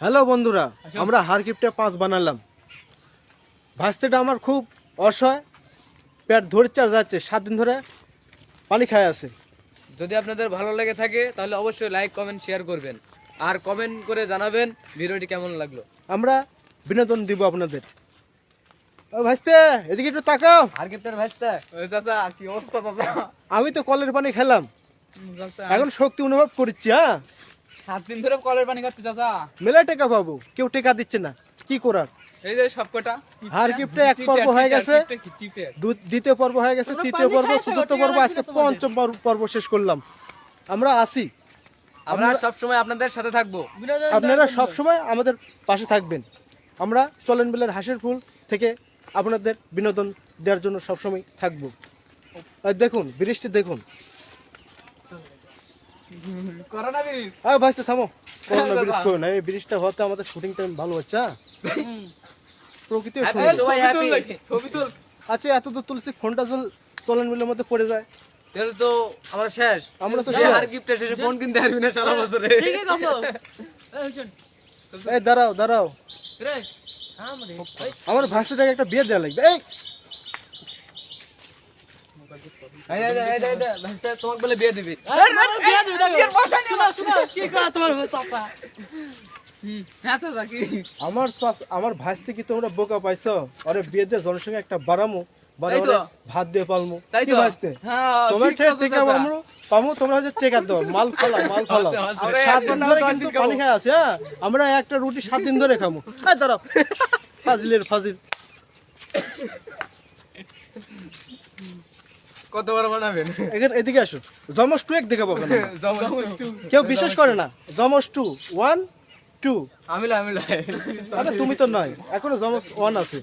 Hello বন্ধুরা, আমরা হারকিপটা 5 বানালাম। ভাস্তেটা আমার খুব অসহায়, পেট ধরছে যাচ্ছে, 7 দিন ধরে পানি খায় আছে। যদি আপনাদের ভালো লেগে থাকে তাহলে অবশ্যই লাইক কমেন্ট শেয়ার করবেন আর কমেন্ট করে জানাবেন ভিডিওটি কেমন লাগলো। আমরা বিনোদন দিব আপনাদের। ও ভাস্তে, এদিকে একটু তাকাও। আর গিফটের ভাইস্তা ওই চাচা কি অবস্থা চাচা? আমি তো কলের পানি খেলাম, এখন শক্তি অনুভব করছি। হ্যাঁ, 7 দিন ধরে কলের পানি খাচ্ছি চাচা। মেলা টেকা পাবো, কেউ টেকা দিচ্ছে না, কি করার। এই যে সবকটা হারকিপটা এক পর্ব হয়ে গেছে, দ্বিতীয় পর্ব হয়ে গেছে, তৃতীয় পর্ব, চতুর্থ পর্ব, আজকে পঞ্চম পর্ব শেষ করলাম। আমরা আসি, আমরা সব সময় আপনাদের সাথে থাকবো। আপনারা সব সময় আমাদের পাশে থাকবেন। আমরা চলেন বিলের হাঁসের ফুল থেকে আপনাদের বিনোদন দেওয়ার জন্য সবসময় থাকবো। আর দেখুন বৃষ্টি, দেখুন। করোনা বিষ ভাইস্তে থামো, করোনা ব্রিজ করো না। এই ব্রিজটা হতে আমাদের শুটিং টাইম ভালো হচ্ছে। প্রকৃতিও সুন্দর। সবাই হ্যাপি ছবি তুল। আচ্ছা, এত দূর তুলসি, ফোনটা চলেন বিলের মধ্যে পড়ে যায়। তাহলে তো আমরা শেষ। আমরা তো শেষ। আর গিফটের শেষে ফোন কিনতে পারবি না সারা বছরে। ঠিক আছে কসো এই শুন এই দাঁড়াও দাঁড়াও, রে আমার ভাইস্তেটাকে একটা বিয়ে দেওয়া লাগবে। এই ভাইস্তা তোমাকে বলে বিয়ে দিবি। আমার ভাইস্তে কি তোমরা বোকা পাইছো? আরে বিয়ে দিয়ে জনসংখ্যা একটা বাড়ামো, ভাত দিয়ে পালমো। কি ভাইস্তে, তোমরা টেকা পামো, তোমরা হচ্ছে টেকা দাও, মাল ফালাও, মাল ফালাও। 7 দিন ধরে কিন্তু পানি খাই আছে। হ্যাঁ, আমরা একটা রুটি 7 দিন ধরে খামো। এই দাঁড়াও, ফাজিলের ফাজিল। কত বড় বানাবেন? এখানে এদিকে আসো, জমস 2 এক দেখাবো। কেউ বিশ্বাস করে না। জমস 2 1 2। আমিলা আরে তুমি তো নয়, এখনো জমস 1 আছে।